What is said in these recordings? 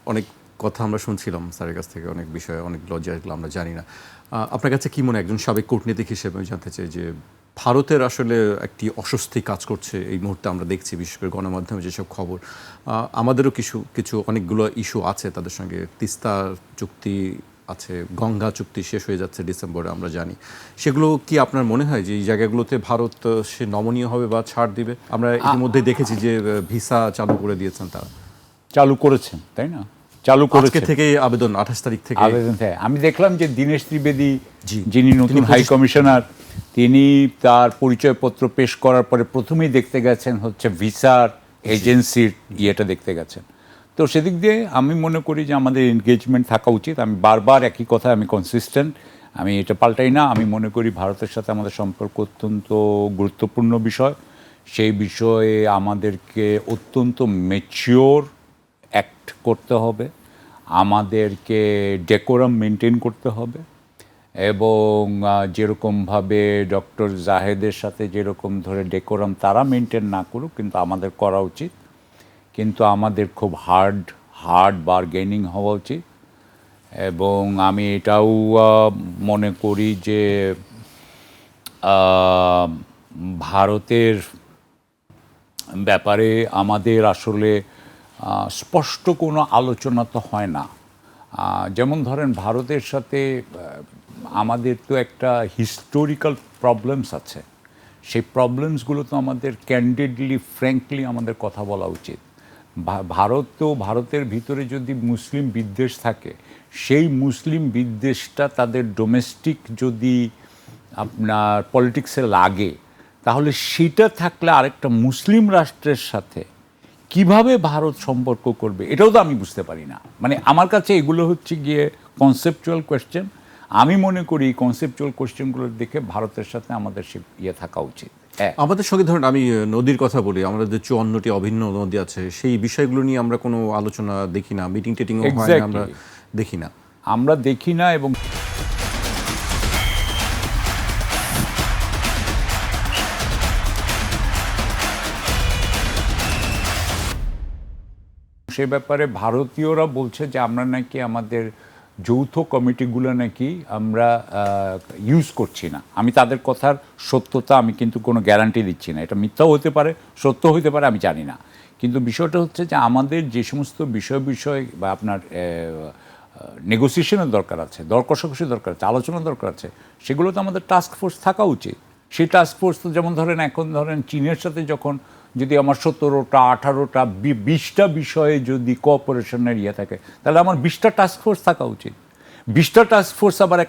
অনেক কথা আমরা শুনছিলাম স্যারের কাছ থেকে, অনেক বিষয়ে অনেক লজ্জা, এগুলো আমরা জানি না। আপনার কাছে কি মনে হয় একজন সাবেক কূটনীতিক হিসেবে আমি জানতে চাই যে ভারতের আসলে একটি অস্বস্তি কাজ করছে এই মুহূর্তে, আমরা দেখছি বিশেষ করে গণমাধ্যমে যেসব খবর। আমাদেরও কিছু কিছু অনেকগুলো ইস্যু আছে তাদের সঙ্গে, তিস্তা চুক্তি আছে, গঙ্গা চুক্তি শেষ হয়ে যাচ্ছে ডিসেম্বরে আমরা জানি। সেগুলো কি আপনার মনে হয় যে এই জায়গাগুলোতে ভারত সে নমনীয় হবে বা ছাড় দিবে? আমরা ইতিমধ্যে দেখেছি যে ভিসা চালু করে দিয়েছেন তারা, চালু করেছেন, তাই না? চালু আজকে করেছেন থেকে আবেদন 28 তারিখ থেকে আবেদন। হ্যাঁ, আমি দেখলাম যে দীনেশ ত্রিবেদী, জি, যিনি নতুন হাই কমিশনার, তিনি তার পরিচয়পত্র পেশ করার পরে প্রথমেই দেখতে গেছেন হচ্ছে ভিসার এজেন্সির ইয়েটা দেখতে গেছেন। তো সেদিক দিয়ে আমি মনে করি যে আমাদের এনগেজমেন্ট থাকা উচিত। আমি বারবার একই কথা, আমি কনসিস্টেন্ট, আমি এটা পাল্টাই না। আমি মনে করি ভারতের সাথে আমাদের সম্পর্ক অত্যন্ত গুরুত্বপূর্ণ বিষয়। সেই বিষয়ে আমাদেরকে অত্যন্ত ম্যাচিওর অ্যাক্ট করতে হবে, আমাদেরকে ডেকোরাম মেনটেন করতে হবে, এবং যেরকমভাবে ডক্টর জাহেদের সাথে যেরকম ধরে ডেকোরাম তারা মেনটেন না করুক, কিন্তু আমাদের করা উচিত। কিন্তু আমাদের খুব হার্ড বার্গেনিং হওয়া উচিত। এবং আমি এটাও মনে করি যে ভারতের ব্যাপারে আমাদের আসলে স্পষ্ট কোনো আলোচনা তো হয় না। যেমন ধরেন ভারতের সাথে আমাদের তো একটা হিস্টোরিক্যাল প্রবলেমস আছে। সেই প্রবলেমসগুলো তো আমাদের ক্যান্ডিডলি, ফ্র্যাঙ্কলি আমাদের কথা বলা উচিত। ভারতের ভিতরে যদি মুসলিম বিদ্বেষ থাকে, সেই মুসলিম বিদ্বেষটা তাদের ডোমেস্টিক যদি আপনার পলিটিক্সে লাগে, তাহলে সেটা থাকলে আরেকটা মুসলিম রাষ্ট্রের সাথে কিভাবে ভারত সম্পর্ক করবে, এটাও তো আমি বুঝতে পারি না। মানে আমার কাছে এগুলো হচ্ছে গিয়ে কনসেপচুয়াল কোয়েশ্চেন। আমি মনে করি এই কনসেপচুয়াল কোয়েশ্চেনগুলোর দেখে ভারতের সাথে আমাদের সে ইয়ে থাকা উচিত। আমাদের সঙ্গে ধরেন আমি নদীর কথা বলি, আমাদের যে 54টি অভিন্ন নদী আছে, সেই বিষয়গুলো নিয়ে আমরা কোনো আলোচনা দেখি না, মিটিং টিটিংও হয় না, আমরা দেখি না। আমরা দেখি না। এবং সে ব্যাপারে ভারতীয়রা বলছে যে আমরা নাকি আমাদের যৌথ কমিটিগুলো নাকি আমরা ইউজ করছি না। আমি তাদের কথার সত্যতা আমি কিন্তু কোনো গ্যারান্টি দিচ্ছি না, এটা মিথ্যাও হতে পারে, সত্য হতে পারে, আমি জানি না। কিন্তু বিষয়টা হচ্ছে যে আমাদের যে সমস্ত বিষয় বা আপনার নেগোসিয়েশনের দরকার আছে, দর কষাকষি দরকার আছে, আলোচনার দরকার আছে, সেগুলো তো আমাদের টাস্ক ফোর্স থাকা উচিত। সেই টাস্ক ফোর্স তো যেমন ধরেন এখন ধরেন চীনের সাথে যখন যদি আমার 17টা 18টা 20টা বিষয়ে যদি কোঅপারেশনের ইয়ে থাকে, তাহলে আমার 20টা টাস্ক ফোর্স থাকা উচিত। 20টা টাস্ক ফোর্স আবার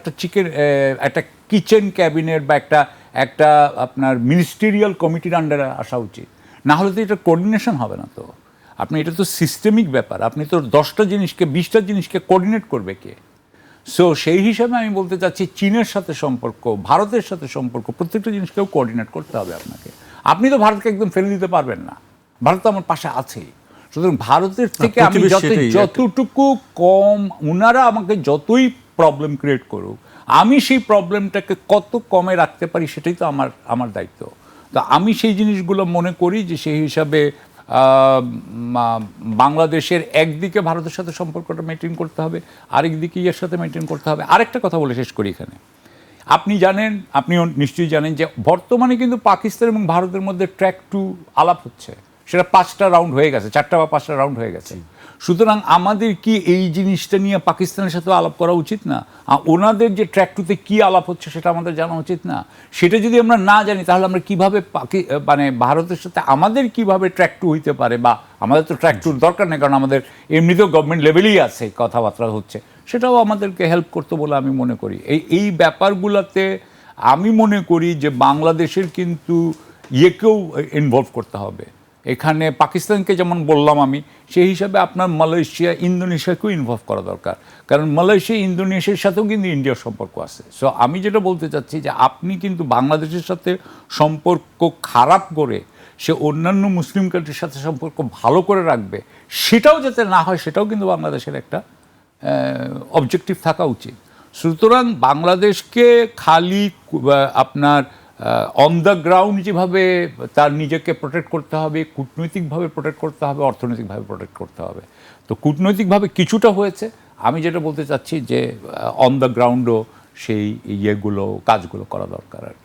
একটা কিচেন ক্যাবিনেট বা একটা আপনার মিনিস্টেরিয়াল কমিটির আন্ডারে আসা উচিত। না হলে তো এটা কোঅর্ডিনেশন হবে না। তো আপনি এটা তো সিস্টেমিক ব্যাপার, আপনি তো 10টা জিনিসকে 20টা জিনিসকে কোঅর্ডিনেট করবে কে? সো সেই হিসাবে আমি বলতে চাচ্ছি চীনের সাথে সম্পর্ক, ভারতের সাথে সম্পর্ক, প্রত্যেকটা জিনিসকেও কোঅর্ডিনেট করতে হবে আপনাকে। আপনি তো ভারতকে একদম ফেলে দিতে পারবেন না, ভারত তো আমার পাশে আছেই। সুতরাং ভারতের থেকে আমি যতটুকু কম, ওনারা আমাকে যতই প্রবলেম ক্রিয়েট করুক, আমি সেই প্রবলেমটাকে কত কমে রাখতে পারি সেটাই তো আমার দায়িত্ব। তো আমি সেই জিনিসগুলো মনে করি যে সেই হিসাবে বাংলাদেশের একদিকে ভারতের সাথে সম্পর্কটা মেনটেন করতে হবে, আরেক দিকে ইয়ের সাথে মেনটেন করতে হবে। আরেকটা কথা বলে শেষ করি এখানে, আপনিও নিশ্চয়ই জানেন যে বর্তমানে কিন্তু পাকিস্তান এবং ভারতের মধ্যে ট্র্যাক 2 আলাপ হচ্ছে। সেটা 5টা রাউন্ড হয়ে গেছে, 4টা বা 5টা রাউন্ড হয়ে গেছে। সুতরাং আমাদের কি এই জিনিসটা নিয়ে পাকিস্তানের সাথে আলাপ করা উচিত না? ওনাদের যে ট্র্যাক 2তে কী আলাপ হচ্ছে সেটা আমাদের জানা উচিত না? সেটা যদি আমরা না জানি তাহলে আমরা কীভাবে মানে ভারতের সাথে আমাদের কিভাবে ট্র্যাক 2 হইতে পারে? বা আমাদের তো ট্র্যাক 2 দরকার নেই, কারণ আমাদের এমনিতেও গভর্নমেন্ট লেভেলেই আছে কথাবার্তা হচ্ছে। সেটাও আমাদেরকে হেল্প করতে বলে আমি মনে করি। এই ব্যাপারগুলোতে আমি মনে করি যে বাংলাদেশের কিন্তু ইয়েকেও ইনভলভ করতে হবে। এখানে পাকিস্তানকে যেমন বললাম আমি, সেই হিসাবে আপনার মালয়েশিয়া, ইন্দোনেশিয়াকেও ইনভলভ করা দরকার, কারণ মালয়েশিয়া, ইন্দোনেশিয়ার সাথেও কিন্তু ইন্ডিয়ার সম্পর্ক আছে। সো আমি যেটা বলতে চাচ্ছি যে আপনি কিন্তু বাংলাদেশের সাথে সম্পর্ক খারাপ করে সে অন্যান্য মুসলিম কান্ট্রির সাথে সম্পর্ক ভালো করে রাখবে, সেটাও যাতে না হয়, সেটাও কিন্তু বাংলাদেশের একটা অবজেক্টিভ থাকা উচিত। সুতরাং বাংলাদেশকে খালি আপনার অন দ্য গ্রাউন্ড যেভাবে তার নিজেকে প্রোটেক্ট করতে হবে, কূটনৈতিকভাবে প্রোটেক্ট করতে হবে, অর্থনৈতিকভাবে প্রোটেক্ট করতে হবে। তো কূটনৈতিকভাবে কিছুটা হয়েছে। আমি যেটা বলতে চাচ্ছি যে অন দ্য গ্রাউন্ডও সেই কাজগুলো করা দরকার আর কি।